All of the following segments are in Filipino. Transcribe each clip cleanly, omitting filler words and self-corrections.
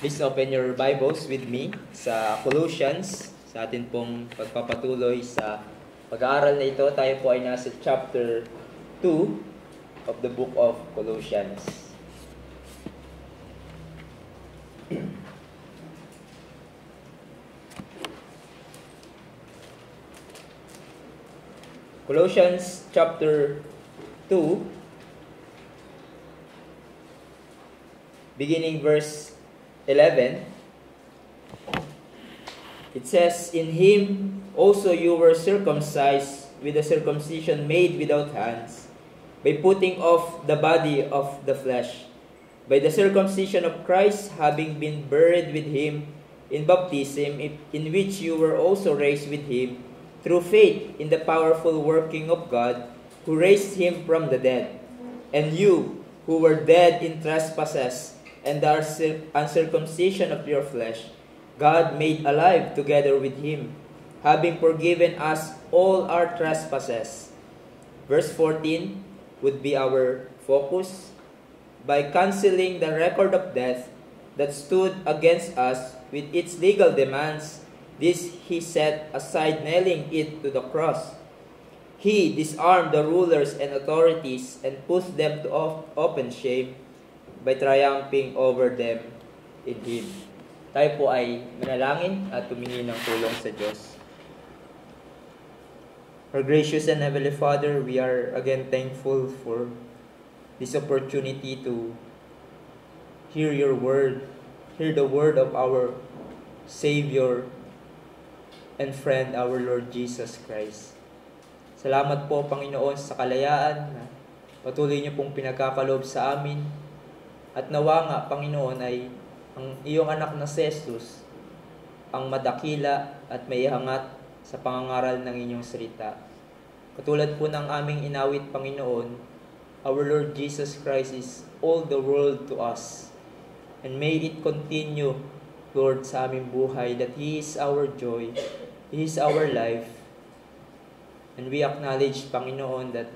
Please open your Bibles with me sa Colossians. Sa atin pong pagpapatuloy sa pag-aaral na ito, tayo po ay nasa chapter 2 of the book of Colossians. Colossians chapter 2, beginning verse 11, it says, "In him also you were circumcised with a circumcision made without hands, by putting off the body of the flesh, by the circumcision of Christ, having been buried with him in baptism, in which you were also raised with him, through faith in the powerful working of God, who raised him from the dead. And you, who were dead in trespasses and the uncircumcision of your flesh, God made alive together with him, having forgiven us all our trespasses." Verse 14 would be our focus. "By canceling the record of death that stood against us with its legal demands, this he set aside, nailing it to the cross. He disarmed the rulers and authorities and put them to open shame by triumphing over them in him." Tayo po ay manalangin at tumingi ng tulong sa Diyos. Our gracious and Heavenly Father, we are again thankful for this opportunity to hear your word, hear the word of our Savior and friend, our Lord Jesus Christ. Salamat po, Panginoon, sa kalayaan na patuloy niyo pong pinagkakaloob sa amin. At nawa nga, Panginoon, ay ang iyong anak na si Jesus ang madakila at maihangat sa pangangaral ng inyong salita. Katulad po ng aming inawit, Panginoon, our Lord Jesus Christ is all the world to us. And may it continue, Lord, sa aming buhay, that He is our joy, He is our life. And we acknowledge, Panginoon, that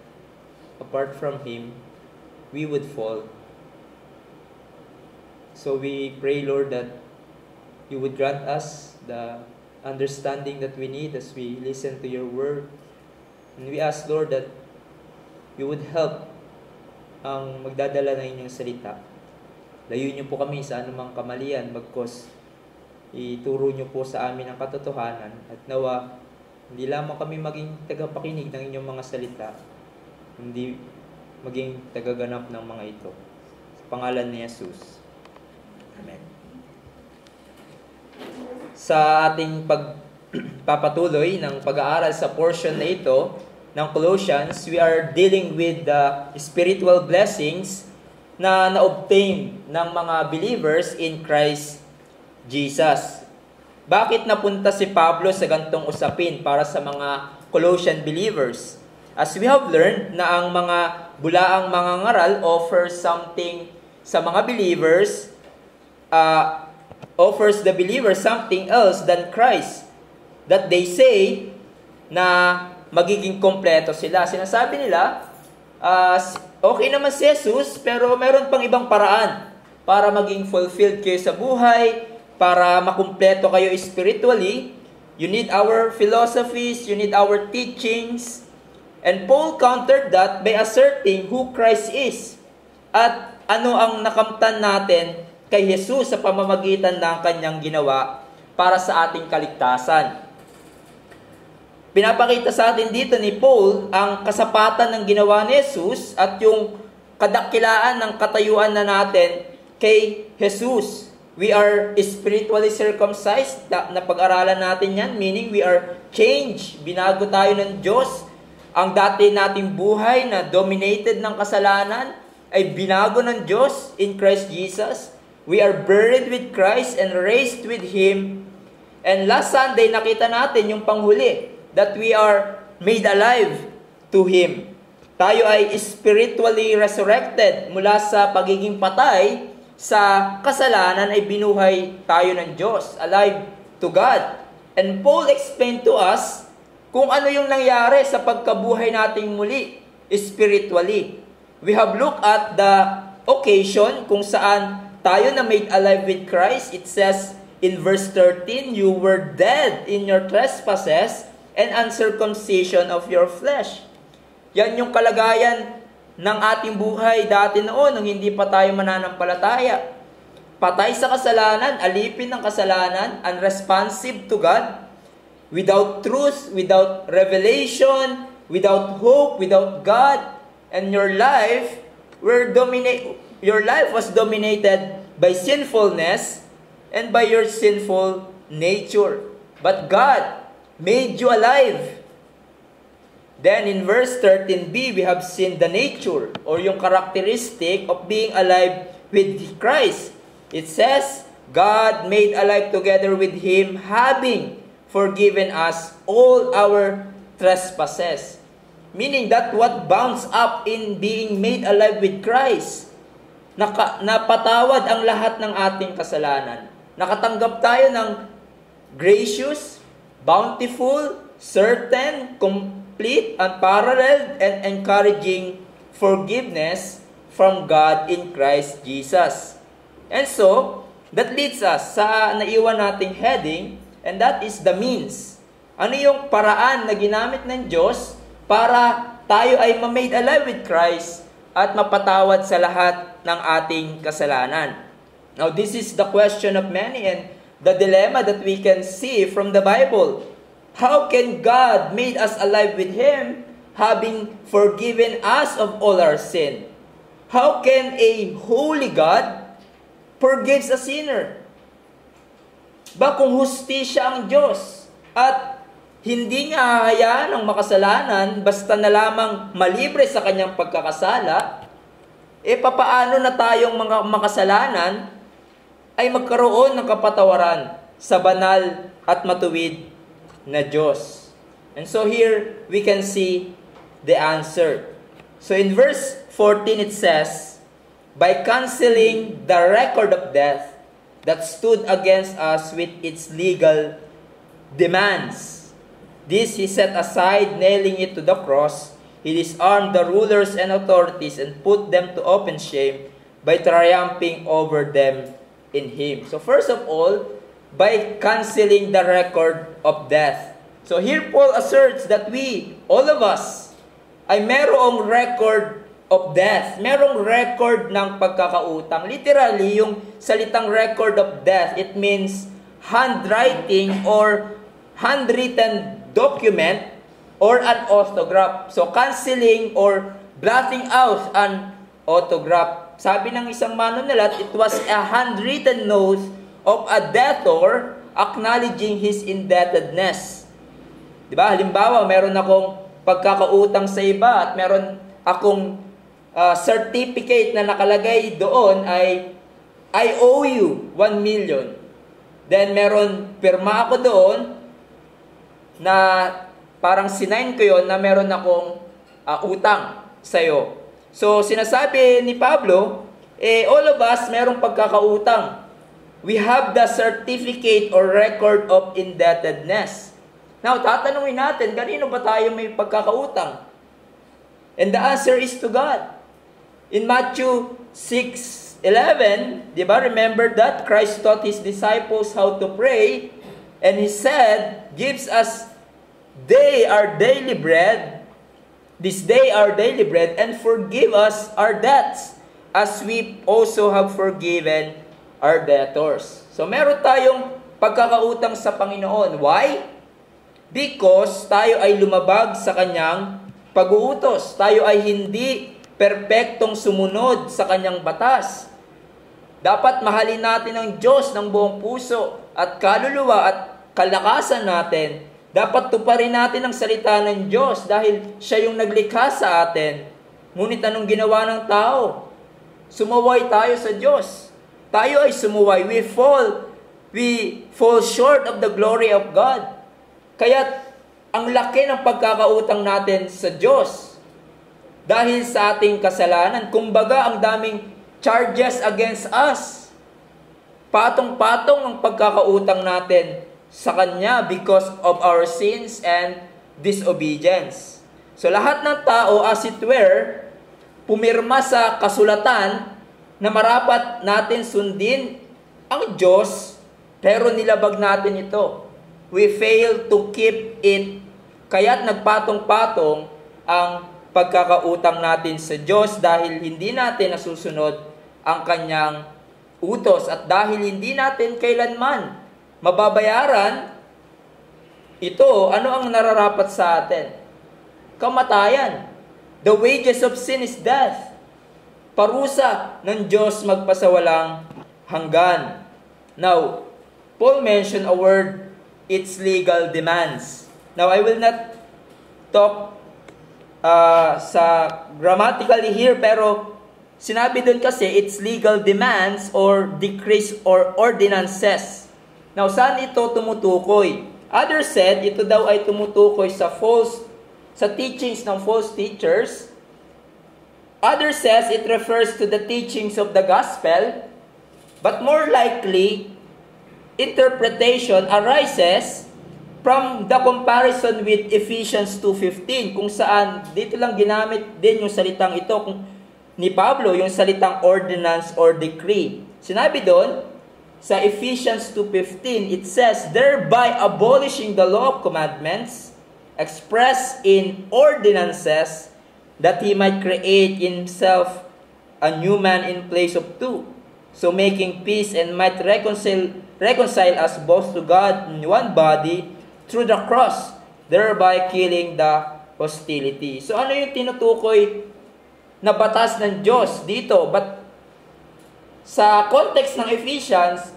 apart from Him, we would fall. So we pray, Lord, that you would grant us the understanding that we need as we listen to your word. And we ask, Lord, that you would help ang magdadala ng inyong salita. Layuin niyo po kami sa anumang kamalian, bagkos ituro niyo po sa amin ang katotohanan. At nawa, hindi lamang kami maging tagapakinig ng inyong mga salita, hindi maging tagaganap ng mga ito. Sa pangalan ni Jesus. Amen. Sa ating pagpapatuloy ng pag-aaral sa portion na ito ng Colossians, we are dealing with the spiritual blessings na na-obtain ng mga believers in Christ Jesus. Bakit napunta si Pablo sa gantong usapin para sa mga Colossian believers? As we have learned na ang mga bulaang mga ngaral offers something sa mga believers, offers the believer something else than Christ, that they say na magiging kompleto sila. Sinasabi nila, okay naman si Jesus, pero meron pang ibang paraan para maging fulfilled kayo sa buhay, para makumpleto kayo spiritually. You need our philosophies, you need our teachings. And Paul countered that by asserting who Christ is at ano ang nakamtan natin kay Jesus sa pamamagitan ng kanyang ginawa para sa ating kaligtasan. Pinapakita sa atin dito ni Paul ang kasapatan ng ginawa ni Jesus at yung kadakilaan ng katayuan na natin kay Jesus. We are spiritually circumcised, na pag-aralan natin yan, meaning we are changed, binago tayo ng Diyos. Ang dati nating buhay na dominated ng kasalanan ay binago ng Diyos in Christ Jesus. We are buried with Christ and raised with Him. And last Sunday, nakita natin yung panghuli, that we are made alive to Him. Tayo ay spiritually resurrected mula sa pagiging patay sa kasalanan, ay binuhay tayo ng Diyos, alive to God. And Paul explained to us kung ano yung nangyari sa pagkabuhay nating muli spiritually. We have looked at the occasion kung saan tayo na made alive with Christ, it says in verse 13, you were dead in your trespasses and uncircumcision of your flesh. Yan yung kalagayan ng ating buhay dati noon nung hindi pa tayo mananampalataya. Patay sa kasalanan, alipin ng kasalanan, unresponsive to God, without truth, without revelation, without hope, without God, and your life was dominated by sinfulness and by your sinful nature. But God made you alive. Then in verse 13b, we have seen the nature or yung characteristic of being alive with Christ. It says, God made alive together with Him, having forgiven us all our trespasses. Meaning that what bounds up in being made alive with Christ, napatawad ang lahat ng ating kasalanan. Nakatanggap tayo ng gracious, bountiful, certain, complete, unparalleled, and encouraging forgiveness from God in Christ Jesus. And so, that leads us sa naiwan nating heading, and that is the means. Ano yung paraan na ginamit ng Diyos para tayo ay ma-made alive with Christ at mapatawad sa lahat ng ating kasalanan? Now, this is the question of many and the dilemma that we can see from the Bible. How can God made us alive with Him, having forgiven us of all our sin? How can a holy God forgives a sinner? Ba kung hustisya ang Diyos at hindi niya hahayaan ang makasalanan basta na lamang malibre sa kanyang pagkakasala, papaano na tayong mga makasalanan ay magkaroon ng kapatawaran sa banal at matuwid na Diyos? And so here we can see the answer. So in verse 14 it says, by canceling the record of death that stood against us with its legal demands. This He set aside, nailing it to the cross. He disarmed the rulers and authorities and put them to open shame by triumphing over them in Him. So first of all, by canceling the record of death. So here Paul asserts that we, all of us, ay merong record of death. Merong record ng pagkakautang. Literally, yung salitang record of death, it means handwriting or handwritten document or an autograph. So, canceling or blotting out an autograph. Sabi ng isang manunulat, it was a handwritten note of a debtor acknowledging his indebtedness. Diba? Halimbawa, meron akong pagkakautang sa iba at meron akong certificate na nakalagay doon ay I owe you 1 million. Then meron pirma ako doon na parang sinign ko yon na meron akong utang sa'yo. So sinasabi ni Pablo, all of us merong pagkakautang. We have the certificate or record of indebtedness. Now, tatanungin natin, kanino ba tayo may pagkakautang? And the answer is to God. In Matthew 6:11, di ba, remember that Christ taught His disciples how to pray, and He said, gives us our daily bread, this day our daily bread, and forgive us our debts, as we also have forgiven our debtors. So meron tayong pagkakautang sa Panginoon. Why? Because tayo ay lumabag sa Kanyang pag-uutos. Tayo ay hindi perpektong sumunod sa Kanyang batas. Dapat mahalin natin ang Diyos ng buong puso at kaluluwa at kalakasan natin. Dapat tuparin natin ang salita ng Diyos dahil Siya yung naglikha sa atin. Ngunit anong ginawa ng tao? Sumuway tayo sa Diyos. Tayo ay sumuway. We fall short of the glory of God. Kaya ang laki ng pagkakautang natin sa Diyos dahil sa ating kasalanan. Kumbaga, ang daming charges against us. Patong-patong ang pagkakautang natin sa Kanya because of our sins and disobedience. So lahat ng tao, as it were, pumirma sa kasulatan na marapat natin sundin ang Diyos, pero nilabag natin ito. We fail to keep it, kaya't nagpatong-patong ang pagkakautang natin sa Diyos dahil hindi natin nasusunod ang kanyang utos at dahil hindi natin kailanman mababayaran ito, ano ang nararapat sa atin? Kamatayan. The wages of sin is death. Parusa ng Diyos magpasawalang hanggan. Now, Paul mentioned a word, its legal demands. Now, I will not talk sa grammatically here, pero sinabi doon kasi, its legal demands or decrees or ordinances. Now, saan ito tumutukoy? Others said, ito daw ay tumutukoy sa teachings ng false teachers. Others says, it refers to the teachings of the gospel. But more likely, interpretation arises from the comparison with Ephesians 2:15, kung saan dito lang ginamit din yung salitang ito ni Pablo, yung salitang ordinance or decree. Sinabi doon, sa Ephesians 2:15, it says, thereby abolishing the law of commandments expressed in ordinances, that he might create in himself a new man in place of two, so making peace and might reconcile us both to God in one body through the cross, thereby killing the hostility. So ano yung tinutukoy na batas ng Diyos dito? But sa context ng Ephesians,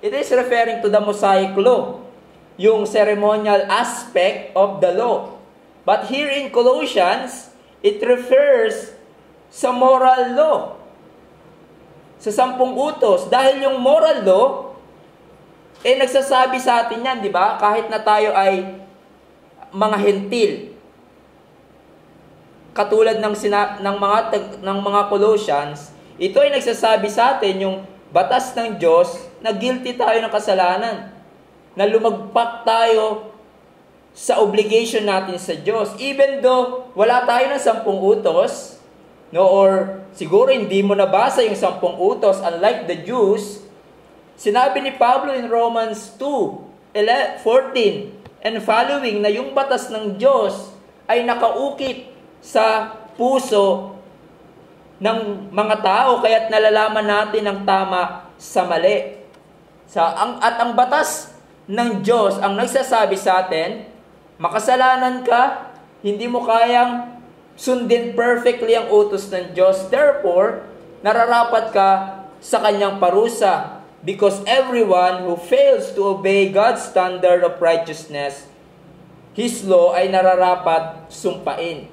it is referring to the Mosaic law, yung ceremonial aspect of the law. But here in Colossians, it refers sa moral law, sa 10 utos. Dahil yung moral law, nagsasabi sa atin yan, di ba? Kahit na tayo ay mga hentil. Katulad ng mga Colossians, ito ay nagsasabi sa atin yung batas ng Diyos na guilty tayo ng kasalanan, na lumagpak tayo sa obligation natin sa Diyos. Even though wala tayo ng 10 utos, or siguro hindi mo nabasa yung 10 utos, unlike the Jews, sinabi ni Pablo in Romans 2:14 and following na yung batas ng Diyos ay nakaukit sa puso ng mga tao, kaya't nalalaman natin ang tama sa mali. At ang batas ng Diyos ang nagsasabi sa atin, makasalanan ka, hindi mo kayang sundin perfectly ang utos ng Diyos, therefore, nararapat ka sa kanyang parusa, because everyone who fails to obey God's standard of righteousness, His law ay nararapat sumpain.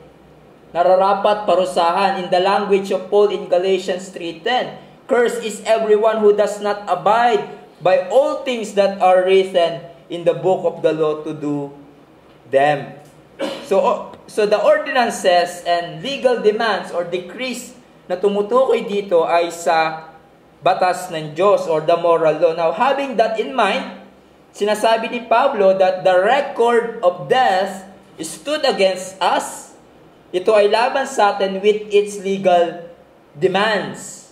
Nararapat parusahan. In the language of Paul in Galatians 3:10, cursed is everyone who does not abide by all things that are written in the book of the law to do them. So the ordinances and legal demands or decrees na tumutukoy dito ay sa batas ng Diyos or the moral law. Now, having that in mind, sinasabi ni Pablo that the record of death stood against us. Ito ay laban sa atin with its legal demands.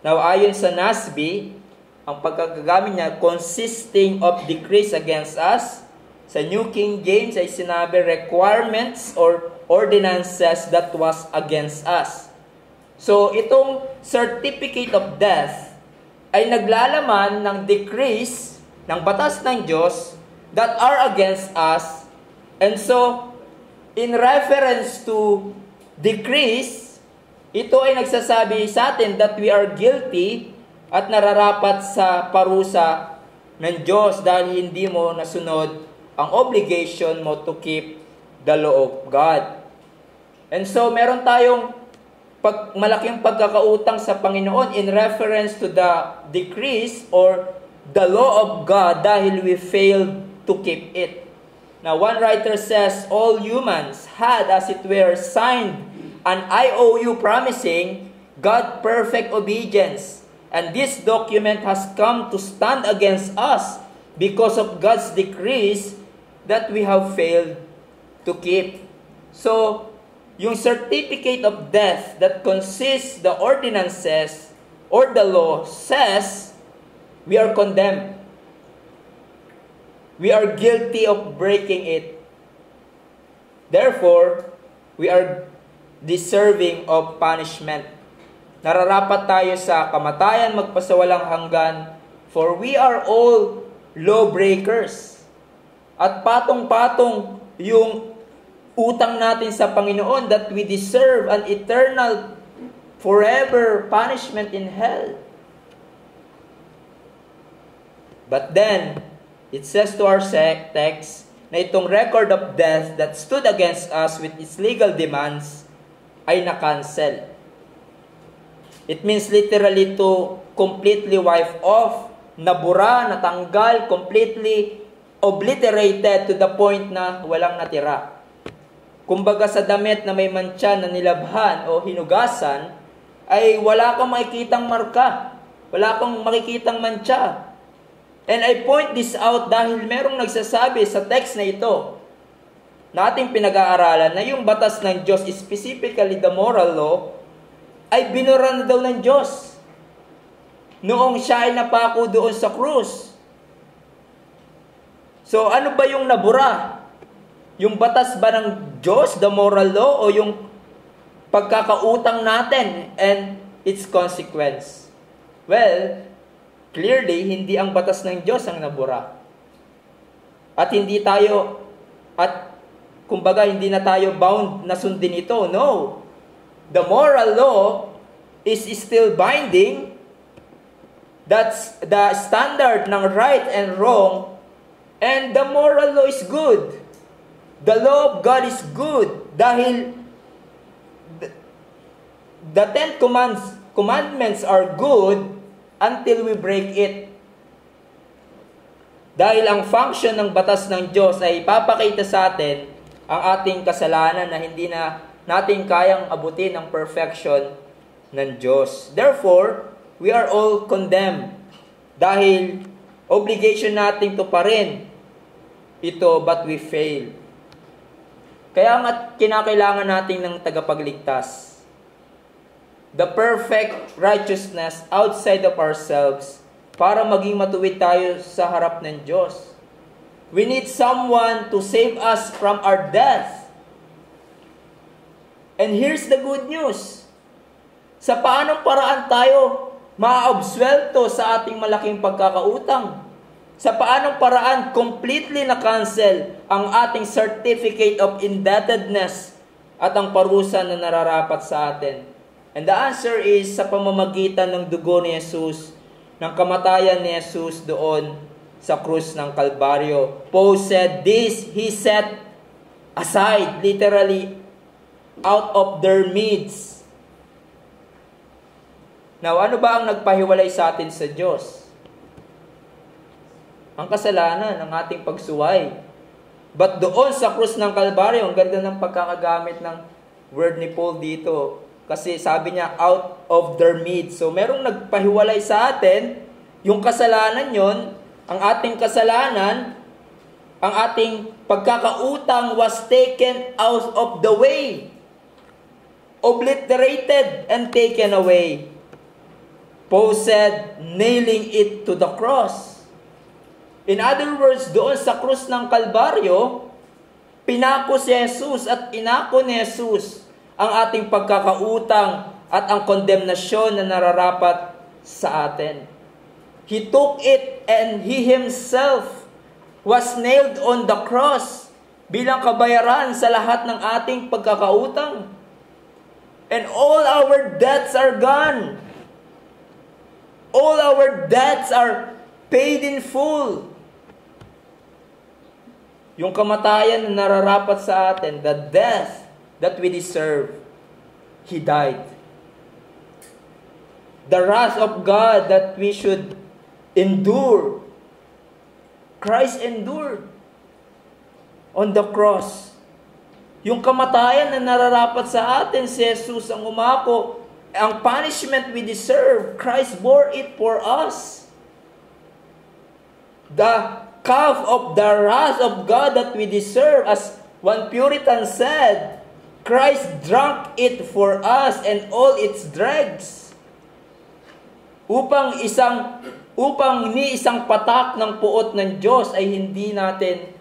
Now, ayon sa NASB, ang pagkagagamit niya, consisting of decrees against us. Sa New King James ay sinabi requirements or ordinances that was against us. So, itong certificate of death ay naglalaman ng decrees ng batas ng Diyos that are against us. And so, in reference to decrees, ito ay nagsasabi sa atin that we are guilty at nararapat sa parusa ng Diyos dahil hindi mo nasunod ang obligation mo to keep the law of God. And so, meron tayong malaking pagkakautang sa Panginoon in reference to the decrees or the law of God dahil we failed to keep it. Now, one writer says, all humans had, as it were, signed an IOU promising God perfect obedience. And this document has come to stand against us because of God's decrees that we have failed to keep. So, yung certificate of death that consists the ordinances or the law says we are condemned. We are guilty of breaking it. Therefore, we are deserving of punishment. Nararapat tayo sa kamatayan magpasawalang hanggan, for we are all lawbreakers. At patong-patong yung utang natin sa Panginoon that we deserve an eternal, forever punishment in hell. But then, it says to our text na itong record of death that stood against us with its legal demands ay na-cancel. It means literally to completely wipe off, nabura, natanggal, completely obliterated to the point na walang natira. Kumbaga sa damit na may mantsa na nilabhan o hinugasan, ay wala kang makikitang marka, wala kang makikitang mantsa. And I point this out dahil merong nagsasabi sa text na ito, na ating pinag-aaralan, na yung batas ng Diyos, specifically the moral law, ay binura na daw ng Diyos noong siya ay napako doon sa krus. So ano ba yung nabura? Yung batas ba ng Diyos, the moral law, o yung pagkakautang natin and its consequence? Well, clearly, hindi ang batas ng Diyos ang nabura. At hindi tayo, kumbaga, hindi na tayo bound na sundin ito. No. The moral law is still binding. That's the standard ng right and wrong. And the moral law is good. The law of God is good. Dahil the Ten Commandments are good until we break it. Dahil ang function ng batas ng Diyos ay ipapakita sa atin ang ating kasalanan na hindi na natin kayang abutin ang perfection ng Diyos. Therefore, we are all condemned. Dahil obligation natin to pa rin ito, but we fail. Kaya nga kinakailangan natin ng tagapagligtas. The perfect righteousness outside of ourselves para maging matuwid tayo sa harap ng Diyos. We need someone to save us from our death. And here's the good news. Sa paanong paraan tayo maaabsuelto sa ating malaking pagkakautang? Sa paanong paraan completely na-cancel ang ating certificate of indebtedness at ang parusa na nararapat sa atin? And the answer is sa pamamagitan ng dugo ni Jesus, ng kamatayan ni Jesus doon sa krus ng Kalbaryo. Paul said, this he set aside, literally, out of their midst. Now, ano ba ang nagpahiwalay sa atin sa Diyos? Ang kasalanan ng ating pagsuway. But doon sa krus ng Kalbaryo, ang ganda ng pagkakagamit ng word ni Paul dito. Kasi sabi niya, out of their midst. So, merong nagpahiwalay sa atin, yung kasalanan yon, ang ating kasalanan, ang ating pagkakautang was taken out of the way. Obliterated and taken away. Paul said, nailing it to the cross. In other words, doon sa krus ng Kalbaryo, pinako si Jesus at inako ni Jesus ang ating pagkakautang at ang kondemnasyon na nararapat sa atin. He took it and He Himself was nailed on the cross bilang kabayaran sa lahat ng ating pagkakautang. And all our debts are gone. All our debts are paid in full. Yung kamatayan na nararapat sa atin, the death that we deserve, He died. The wrath of God that we should endure, Christ endured on the cross. Yung kamatayan na nararapat sa atin, si Jesus ang umako. Ang punishment we deserve, Christ bore it for us. The cup of the wrath of God that we deserve, as one Puritan said, Christ drank it for us and all its dregs. upang ni isang patak ng puot ng Diyos ay hindi natin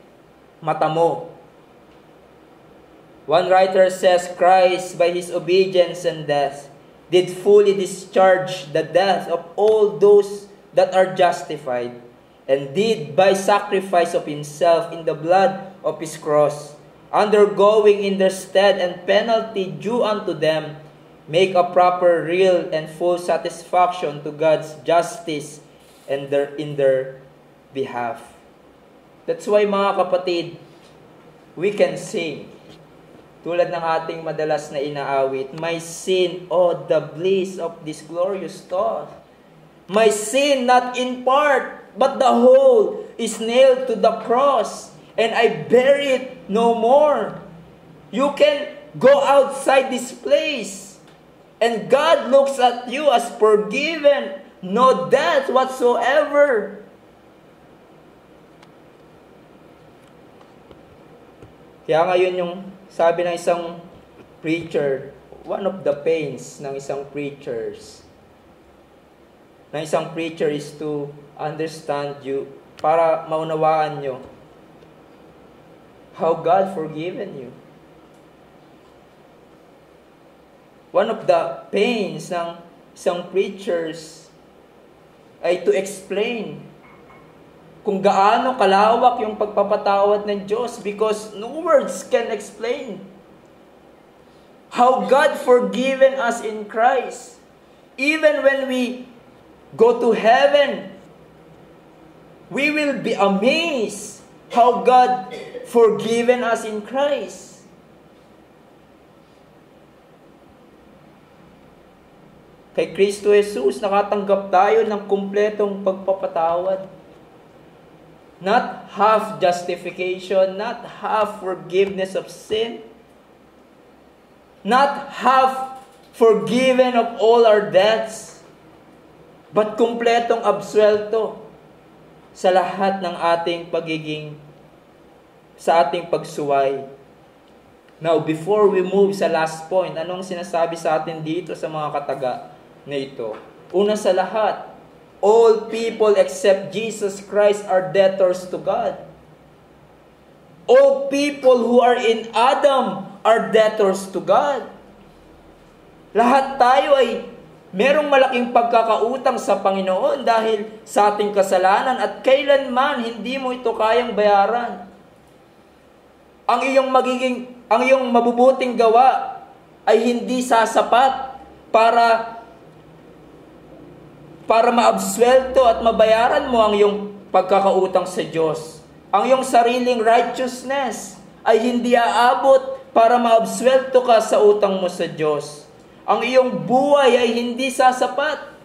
matamo. One writer says, Christ, by His obedience and death, did fully discharge the death of all those that are justified, and did by sacrifice of Himself in the blood of His cross, undergoing in their stead and penalty due unto them, make a proper, real, and full satisfaction to God's justice and in their behalf. That's why, mga kapatid, we can sing. Tulad ng ating madalas na inaawit, my sin, oh, the bliss of this glorious thought. My sin, not in part, but the whole, is nailed to the cross, and I bear it no more. You can go outside this place, and God looks at you as forgiven, no death whatsoever. Kaya ngayon yung sabi ng isang preacher, one of the pains ng isang preacher is to understand you, para maunawaan nyo how God forgiven you. One of the pains ng isang preachers ay to explain kung gaano kalawak yung pagpapatawad ng Diyos, because no words can explain how God forgiven us in Christ. Even when we go to heaven, we will be amazed how God forgiven us in Christ. Kay Kristo Jesus, nakatanggap tayo ng kumpletong pagpapatawad. Not half justification, not half forgiveness of sin, not half forgiven of all our debts, but kumpletong absuelto sa lahat ng ating sa ating pagsuway. Now, before we move sa last point, anong sinasabi sa atin dito sa mga kataga na ito? Una sa lahat, all people except Jesus Christ are debtors to God. All people who are in Adam are debtors to God. Lahat tayo ay merong malaking pagkakautang sa Panginoon dahil sa ating kasalanan, at kailanman hindi mo ito kayang bayaran. Ang iyong mabubuting gawa ay hindi sasapat para maabsuelto at mabayaran mo ang iyong pagkakautang sa Diyos. Ang iyong sariling righteousness ay hindi aabot para maabsuelto ka sa utang mo sa Diyos. Ang iyong buhay ay hindi sasapat.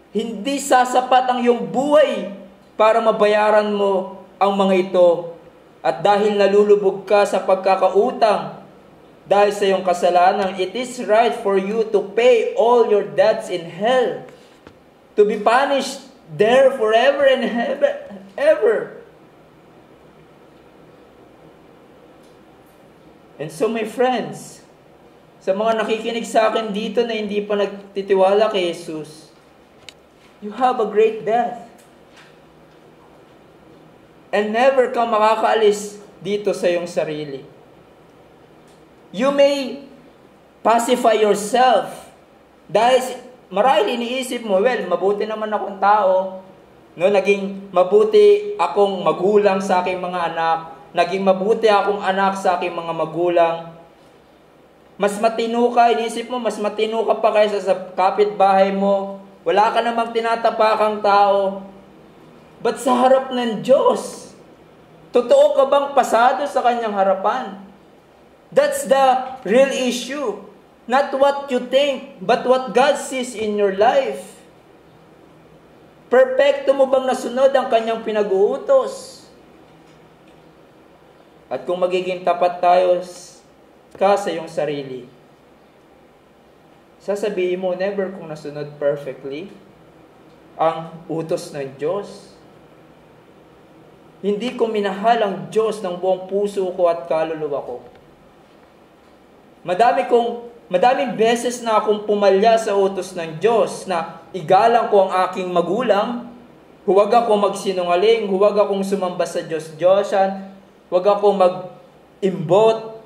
Hindi sasapat ang iyong buhay para mabayaran mo ang mga ito. At dahil nalulubog ka sa pagkakautang, dahil sa iyong kasalanan, it is right for you to pay all your debts in hell, to be punished there forever and ever. And so, my friends, sa mga nakikinig sa akin dito na hindi pa nagtitiwala kay Jesus, you have a great death. And never kang makakaalis dito sa iyong sarili. You may pacify yourself dahil marahil iniisip mo, well, mabuti naman akong tao, no, naging mabuti akong magulang sa aking mga anak, naging mabuti akong anak sa aking mga magulang. Mas matino ka, iniisip mo, mas matino ka pa kaysa sa kapitbahay mo. Wala ka namang tinatapakang tao. But sa harap ng Diyos, totoo ka bang pasado sa kanyang harapan? That's the real issue. Not what you think, but what God sees in your life. Perpekto mo bang nasunod ang kanyang pinag-uutos? At kung magiging tapat tayo ka sa iyong sarili, sasabihin mo, never kong nasunod perfectly ang utos ng Diyos. Hindi ko minahal ang Diyos ng buong puso ko at kaluluwa ko. Madami kong Madaming beses na akong pumalya sa utos ng Diyos na igalang ko ang aking magulang, huwag akong magsinungaling, huwag akong sumamba sa Diyos-Diyosan, huwag akong mag-imbot.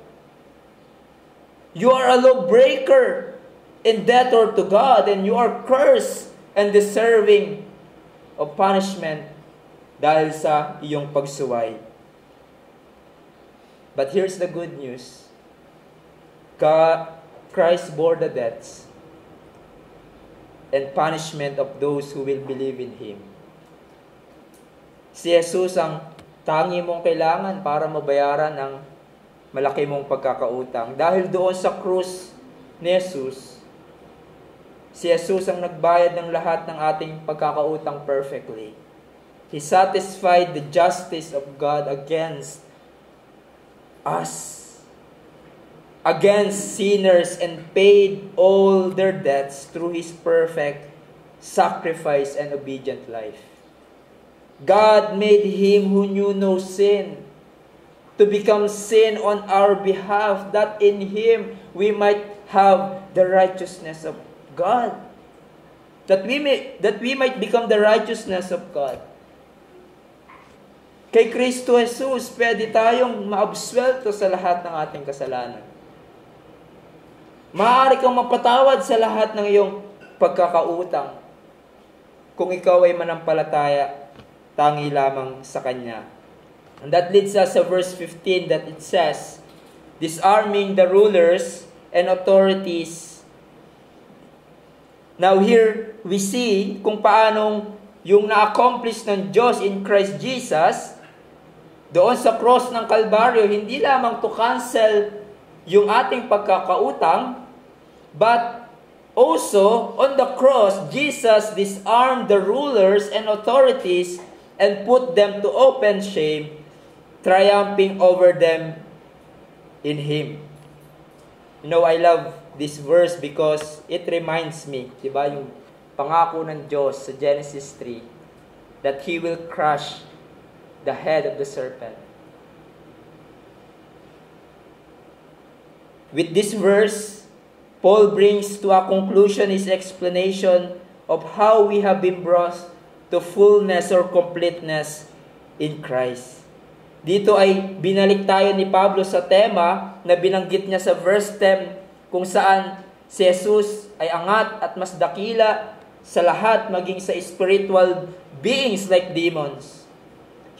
You are a lawbreaker and debtor to God, and you are cursed and deserving of punishment dahil sa iyong pagsuway. But here's the good news. Christ bore the debts and punishment of those who will believe in Him. Si Jesus ang tangi mong kailangan para mabayaran ang malaki mong pagkakautang. Dahil doon sa krus ni Jesus, si Jesus ang nagbayad ng lahat ng ating pagkakautang perfectly. He satisfied the justice of God against us, against sinners, and paid all their debts through His perfect sacrifice and obedient life. God made Him who knew no sin to become sin on our behalf, that in Him we might have the righteousness of God. That we might become the righteousness of God. Kay Kristo Jesus, pwede tayong maabsuelto sa lahat ng ating kasalanan. Maaari kang mapatawad sa lahat ng iyong pagkakautang kung ikaw ay manampalataya tangi lamang sa Kanya. And that leads us sa verse 15 that it says, disarming the rulers and authorities. Now here we see kung paanong yung na-accomplish ng Diyos in Christ Jesus doon sa cross ng Kalbaryo, hindi lamang to cancel yung ating pagkakautang, but also on the cross, Jesus disarmed the rulers and authorities and put them to open shame, triumphing over them in Him. You know, I love this verse because it reminds me, diba, yung pangako ng Diyos sa Genesis 3, that He will crush the head of the serpent. With this verse, Paul brings to a conclusion his explanation of how we have been brought to fullness or completeness in Christ. Dito ay binalik tayo ni Pablo sa tema na binanggit niya sa verse 10, kung saan si Jesus ay angat at mas dakila sa lahat, maging sa spiritual beings like demons.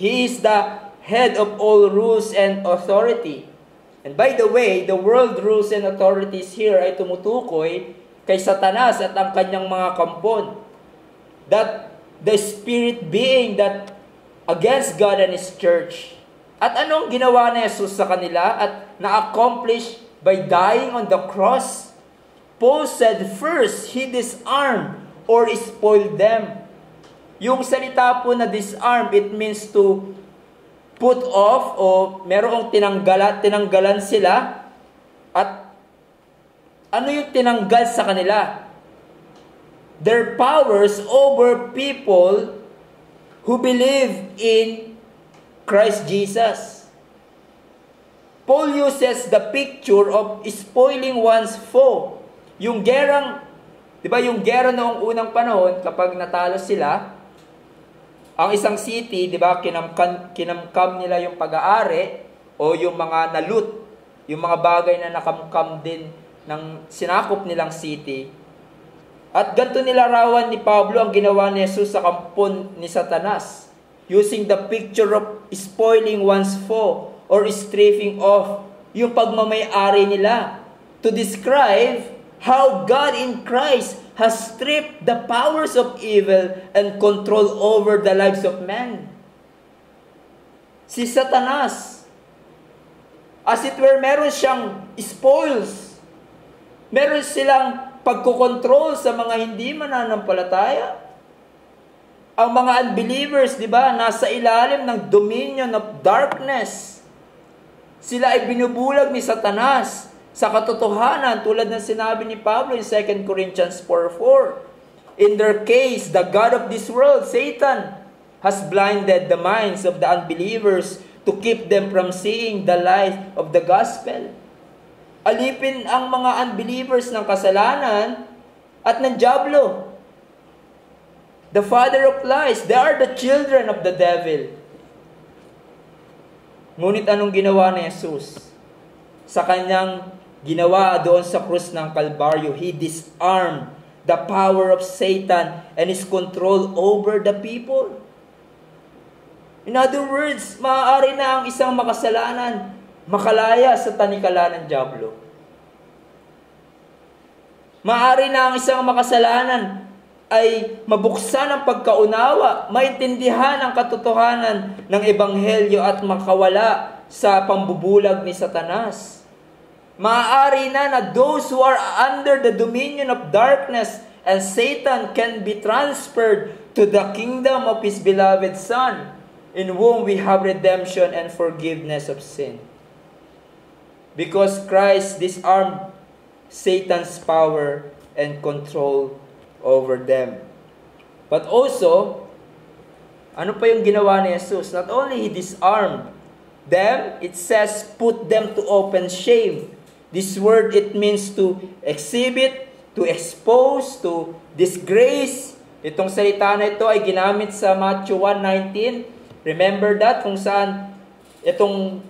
He is the head of all rules and authority. And by the way, the world rules and authorities here ay tumutukoy kay Satanas at ang kanyang mga kampon. That the spirit being that against God and His church. At anong ginawa ni Jesus sa kanila at na-accomplish by dying on the cross? Paul said, first, He disarmed or spoiled them. Yung salita po na disarm, it means to put off o merong tinanggalan sila. At ano yung tinanggal sa kanila? Their powers over people who believe in Christ Jesus. Paul uses the picture of spoiling one's foe. Yung gerang, di ba yung gera noong unang panahon, kapag natalo sila, ang isang city, di ba, kinamkam nila yung pag-aari o yung mga nalut, yung mga bagay na nakamkam din ng sinakop nilang city. At ganito nilarawan ni Pablo ang ginawa ni Jesus sa kampon ni Satanas, using the picture of spoiling one's foe or stripping off yung pagmamay-ari nila to describe how God in Christ has stripped the powers of evil and control over the lives of men. Si Satanas, as it were, meron siyang spoils. Meron silang pagkokontrol sa mga hindi mananampalataya. Ang mga unbelievers, di ba, nasa ilalim ng dominion of darkness. Sila ay binubulag ni Satanas sa katotohanan, tulad ng sinabi ni Pablo in 2 Corinthians 4:4. In their case, the god of this world, Satan, has blinded the minds of the unbelievers to keep them from seeing the light of the gospel. Alipin ang mga unbelievers ng kasalanan at ng dyablo. The father of lies. They are the children of the devil. Ngunit anong ginawa ni Jesus? Sa kanyang ginawa doon sa krus ng Kalbaryo, He disarmed the power of Satan and his control over the people. In other words, maaari na ang isang makasalanan makalaya sa tanikala ng dyablo. Maaari na ang isang makasalanan ay mabuksan ang pagkaunawa, maintindihan ang katotohanan ng Ebanghelyo at makawala sa pambubulag ni Satanas. Maaari na those who are under the dominion of darkness and Satan can be transferred to the kingdom of His beloved Son, in whom we have redemption and forgiveness of sin. Because Christ disarmed Satan's power and control over them. But also, ano pa yung ginawa ni Jesus? Not only He disarmed them, it says, put them to open shame. This word, it means to exhibit, to expose, to disgrace. Itong salita na ito ay ginamit sa Matthew 1:19. Remember that? Kung saan ito yung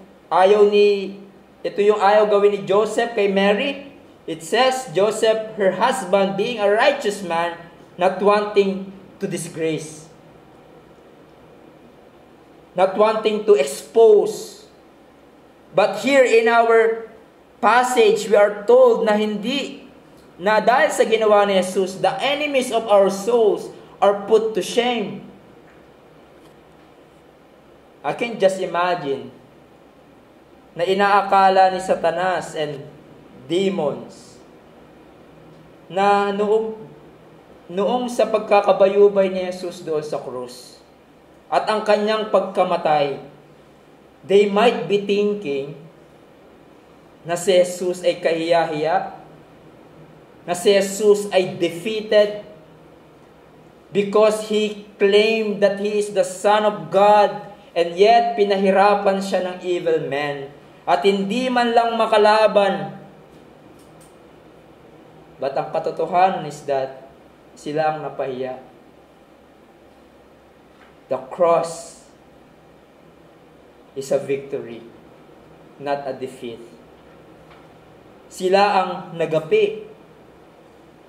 ayaw gawin ni Joseph kay Mary. It says, Joseph, her husband, being a righteous man, not wanting to disgrace. Not wanting to expose. But here in our passage, we are told na dahil sa ginawa ni Jesus, the enemies of our souls are put to shame. I can just imagine na inaakala ni Satanas and demons na noong sa pagkakabayubay ni Jesus doon sa krus at ang kanyang pagkamatay, they might be thinking na si Jesus ay kahiya-hiya, na si Jesus ay defeated because He claimed that He is the Son of God, and yet pinahirapan siya ng evil men at hindi man lang makalaban. But ang katotohanan is that sila ang napahiya. The cross is a victory, not a defeat. Sila ang nagapi.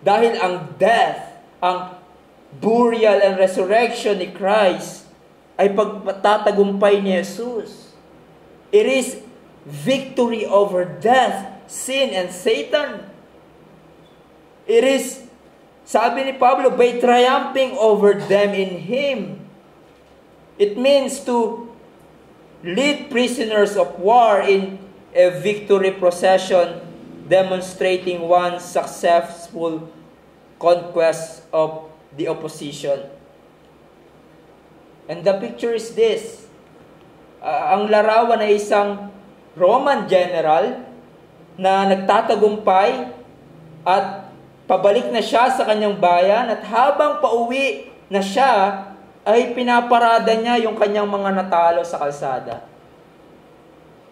Dahil ang death, ang burial and resurrection ni Christ ay pagtatagumpay ni Jesus. It is victory over death, sin, and Satan. It is, sabi ni Pablo, by triumphing over them in Him. It means to lead prisoners of war in a victory procession, demonstrating one's successful conquest of the opposition. And the picture is this. Ang larawan ay isang Roman general na nagtatagumpay at pabalik na siya sa kanyang bayan, at habang pauwi na siya, ay pinaparada niya yung kanyang mga natalo sa kalsada.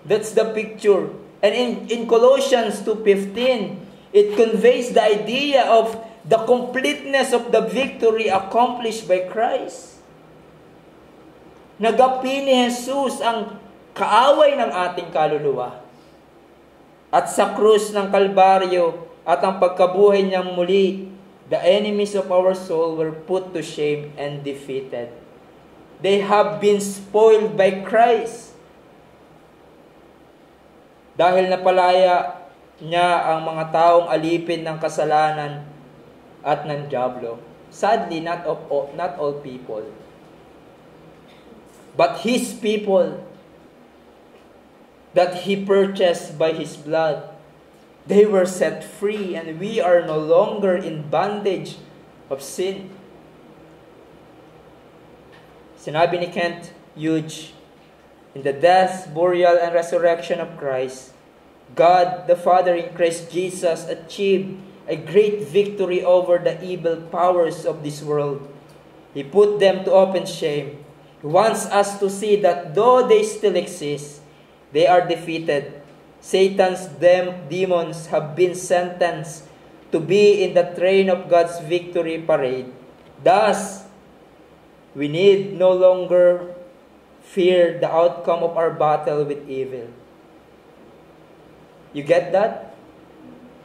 That's the picture. And in Colossians 2:15, it conveys the idea of the completeness of the victory accomplished by Christ. Nagapi ni Jesus ang kaaway ng ating kaluluwa. At sa krus ng Kalbaryo at ang pagkabuhay niyang muli, the enemies of our soul were put to shame and defeated. They have been spoiled by Christ. Dahil napalaya niya ang mga taong alipin ng kasalanan at ng dyablo. Sadly, not all people. But His people that He purchased by His blood, they were set free, and we are no longer in bondage of sin. Sinabi ni Kent Hughes, in the death, burial, and resurrection of Christ, God the Father in Christ Jesus achieved a great victory over the evil powers of this world. He put them to open shame. He wants us to see that though they still exist, they are defeated Satan's demons have been sentenced to be in the train of God's victory parade. Thus, we need no longer fear the outcome of our battle with evil. You get that?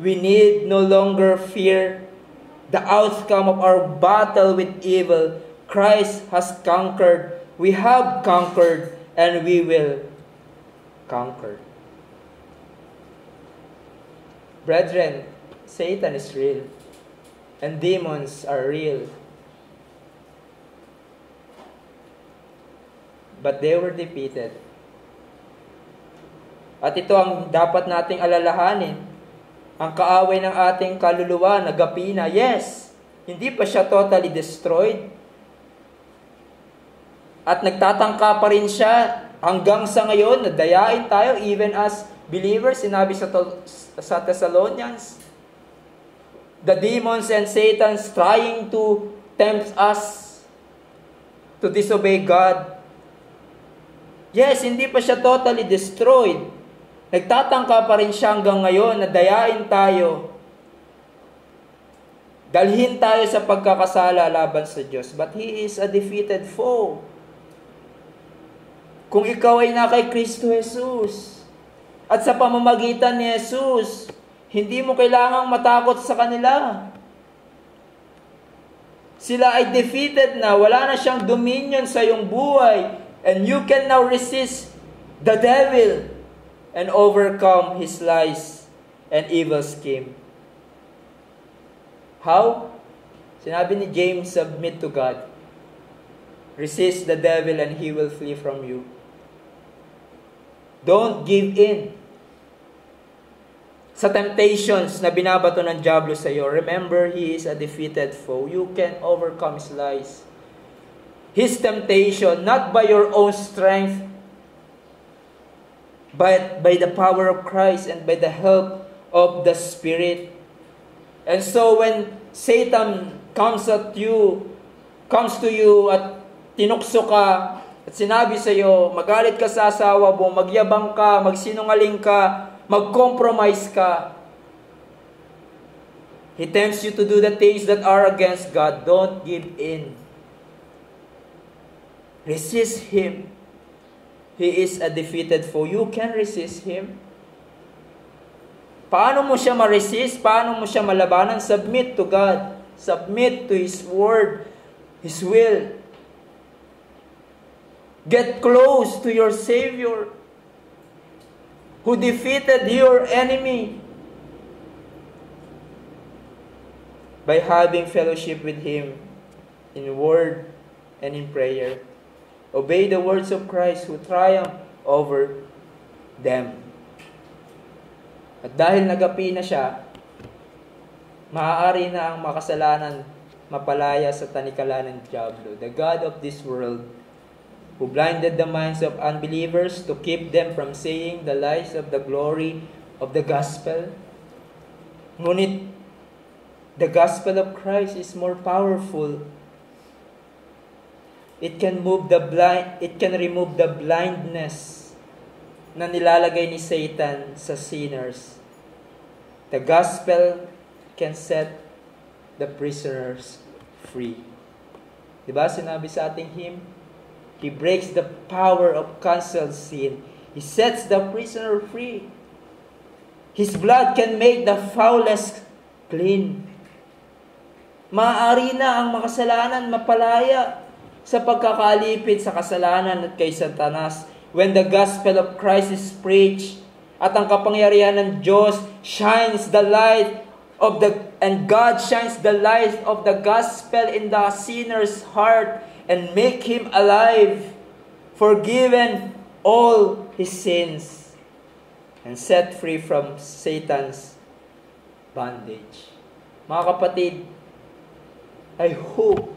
We need no longer fear the outcome of our battle with evil. Christ has conquered. We have conquered, and we will conquer. Brethren, Satan is real, and demons are real. But they were defeated. At ito ang dapat nating alalahanin. Ang kaaway ng ating kaluluwa, nagapina. Yes, hindi pa siya totally destroyed. At nagtatangka pa rin siya hanggang sa ngayon, nadayain tayo even as believers. Sinabi sa Thessalonians, the demons and Satan's trying to tempt us to disobey God. Yes, hindi pa siya totally destroyed. Nagtatangka pa rin siya hanggang ngayon na dayain tayo. Dalhin tayo sa pagkakasala laban sa Diyos. But He is a defeated foe. Kung ikaw ay na kay Kristo Jesus, at sa pamamagitan ni Jesus, hindi mo kailangang matakot sa kanila. Sila ay defeated na, wala na siyang dominion sa iyong buhay. And you can now resist the devil and overcome his lies and evil scheme. How? Sinabi ni James, submit to God. Resist the devil and he will flee from you. Don't give in sa temptations na binabato ng diablo sa iyo. Remember, he is a defeated foe. You can overcome his lies. His temptation, not by your own strength, but by the power of Christ and by the help of the Spirit. And so when Satan comes to you at tinukso ka, at sinabi sa iyo, magalit ka sa asawa mo, magyabang ka, magsinungaling ka, mag-compromise ka, he tempts you to do the things that are against God. Don't give in. Resist him. He is a defeated foe. You can resist him. Paano mo siya ma-resist? Paano mo siya malabanan? Submit to God. Submit to His Word, His will. Get close to your Savior, who defeated your enemy by having fellowship with Him in word and in prayer. Obey the words of Christ who triumphed over them. At dahil nagapi na siya, maaari na ang makasalanan mapalaya sa tanikala ng diablo. The God of this world, who blinded the minds of unbelievers to keep them from seeing the lies of the glory of the gospel. Ngunit, the gospel of Christ is more powerful. It can remove the blindness na nilalagay ni Satan sa sinners. The gospel can set the prisoners free. Diba sinabi sa ating hymn? He breaks the power of canceled sin. He sets the prisoner free. His blood can make the foulest clean. Maaari na ang makasalanan mapalaya sa pagkakalipid sa kasalanan at kay Satanas when the gospel of Christ is preached at ang kapangyarihan ng Diyos shines the light and God shines the light of the gospel in the sinner's heart and make him alive, forgiven all his sins, and set free from Satan's bondage. Mga kapatid, I hope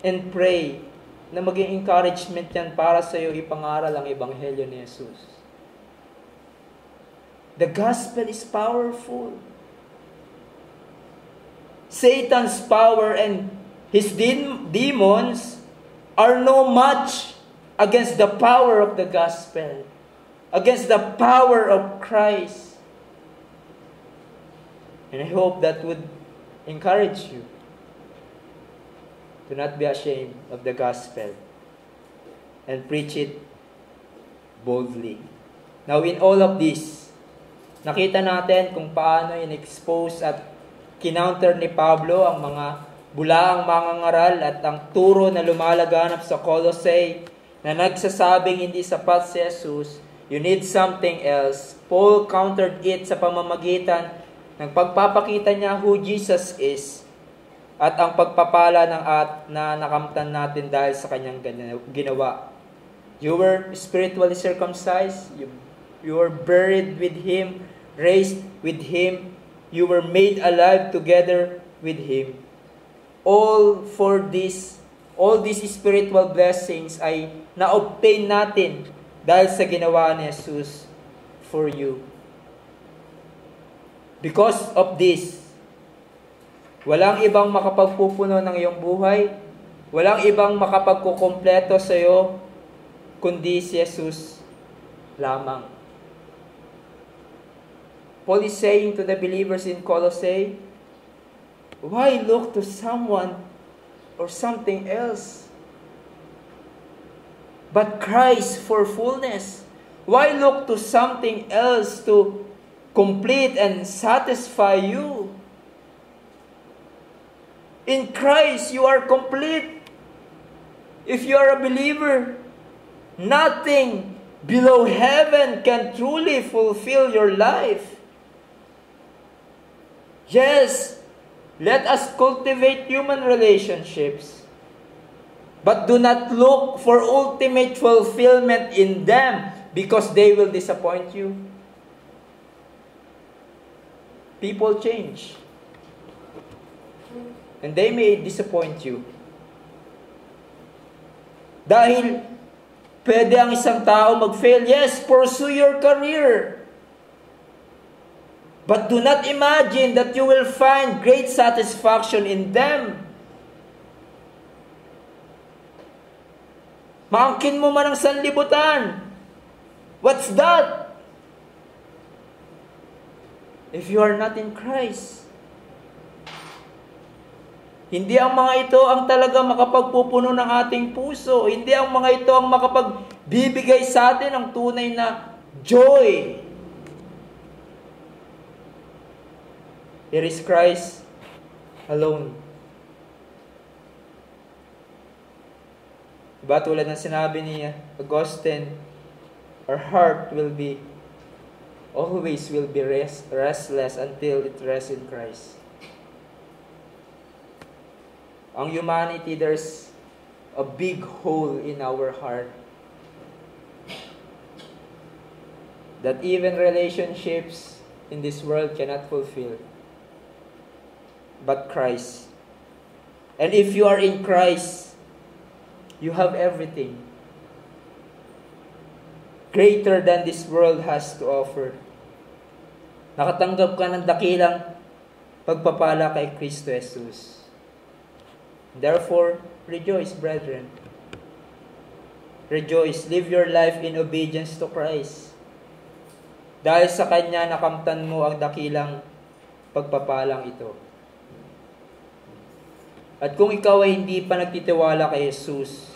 and pray na maging encouragement yan para sa iyo ipangaral ang Ebanghelyo ni Jesus. The gospel is powerful. Satan's power and his demons are no match against the power of the gospel. against the power of Christ. And I hope that would encourage you to not be ashamed of the gospel and preach it boldly. Now, in all of this, nakita natin kung paano in-expose at kinounter ni Pablo ang mga bulaang mangangaral at ang turo na lumalaganap sa Colossae na nagsasabing hindi sapat si Jesus, you need something else. Paul countered it sa pamamagitan ng pagpapakita niya who Jesus is at ang pagpapala na nakamtan natin dahil sa kanyang ginawa. You were spiritually circumcised. You were buried with Him, raised with Him. You were made alive together with Him. All these spiritual blessings ay na-obtain natin dahil sa ginawa ni Jesus for you. Because of this, walang ibang makapagpupuno ng iyong buhay, walang ibang makapagkukumpleto sa iyo, kundi si Jesus lamang. Paul is saying to the believers in Colossae, why look to someone or something else but Christ for fullness? Why look to something else to complete and satisfy you? In Christ, you are complete. If you are a believer, nothing below heaven can truly fulfill your life. Yes, let us cultivate human relationships, but do not look for ultimate fulfillment in them because they will disappoint you. People change, and they may disappoint you. Dahil pwede ang isang tao mag-fail. Yes, pursue your career. But do not imagine that you will find great satisfaction in them. Maangkin mo man ang sanlibutan. What's that? If you are not in Christ. Hindi ang mga ito ang talaga makapagpupuno ng ating puso. Hindi ang mga ito ang makapagbibigay sa atin ng tunay na joy. It is Christ alone. Diba tulad ng sinabi ni Augustine, our heart always will be restless until it rests in Christ. Ang humanity, there's a big hole in our heart that even relationships in this world cannot fulfill. But Christ. And if you are in Christ, you have everything greater than this world has to offer. Nakatanggap ka ng dakilang pagpapala kay Kristo Jesus. Therefore, rejoice, brethren. Rejoice. Live your life in obedience to Christ. Dahil sa Kanya, nakamtan mo ang dakilang pagpapalang ito. At kung ikaw ay hindi pa nagtitiwala kay Jesus,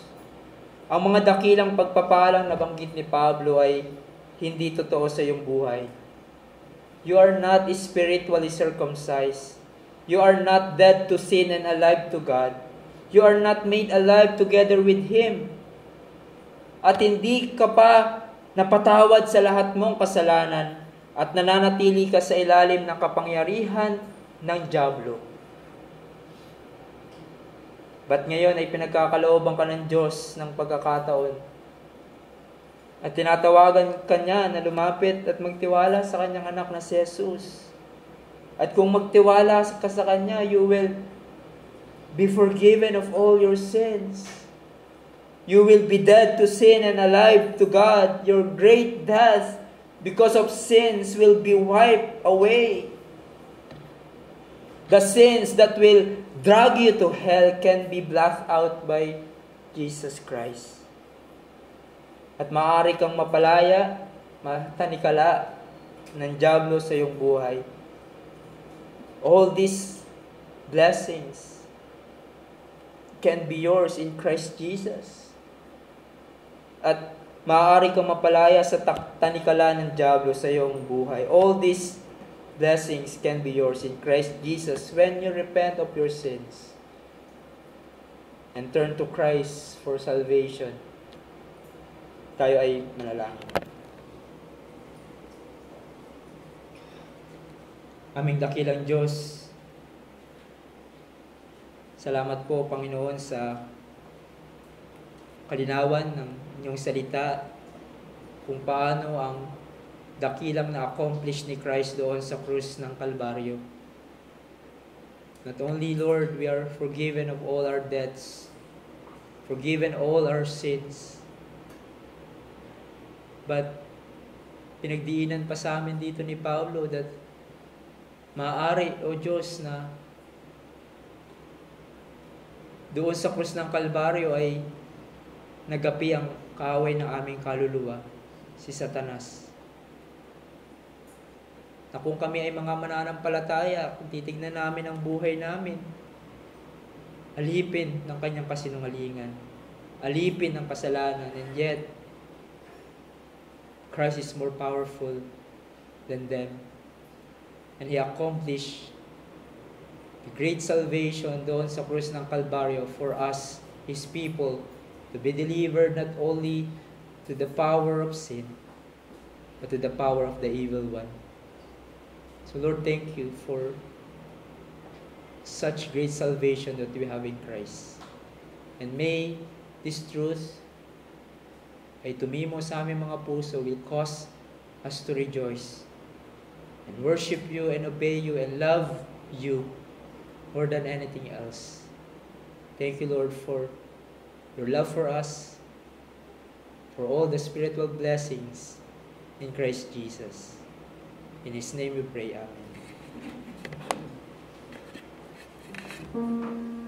ang mga dakilang pagpapalang nabanggit ni Pablo ay hindi totoo sa iyong buhay. You are not spiritually circumcised. You are not dead to sin and alive to God. You are not made alive together with Him. At hindi ka pa napatawad sa lahat mong kasalanan at nananatili ka sa ilalim ng kapangyarihan ng dyablo. But ngayon ay pinagkakalooban ka ng Diyos ng pagkakataon. At tinatawagan ka niya na lumapit at magtiwala sa kanyang anak na si Jesus. At kung magtiwala ka sa Kanya, you will be forgiven of all your sins. You will be dead to sin and alive to God. Your great death because of sins will be wiped away. The sins that will drag you to hell can be blotted out by Jesus Christ. At maaari kang mapalaya matanikala ng dyablo sa iyong buhay. All these blessings can be yours in Christ Jesus. At maaari kang mapalaya sa tanikala ng dyablo sa iyong buhay. All these blessings can be yours in Christ Jesus when you repent of your sins and turn to Christ for salvation. Tayo ay manalangin. Aming dakilang Diyos, salamat po, Panginoon, sa kalinawan ng inyong salita kung paano ang dakilang na-accomplish ni Christ doon sa krus ng Kalbaryo. Not only, Lord, we are forgiven of all our debts, forgiven all our sins, but pinagdiinan pa sa amin dito ni Pablo that maaari, O Diyos, na doon sa krus ng Kalbaryo ay nagapi ang kaaway ng aming kaluluwa, si Satanas. Na kung kami ay mga mananampalataya, kung titignan namin ang buhay namin, alipin ng kanyang kasinungalingan, alipin ng kasalanan, and yet, Christ is more powerful than them. And He accomplished the great salvation doon sa krus ng Kalbaryo for us, His people, to be delivered not only to the power of sin, but to the power of the evil one. So Lord, thank you for such great salvation that we have in Christ. And may this truth ay tumimo sa aming mga puso will cause us to rejoice and worship you and obey you and love you more than anything else. Thank you, Lord, for your love for us, for all the spiritual blessings in Christ Jesus. In His name we pray. Amen.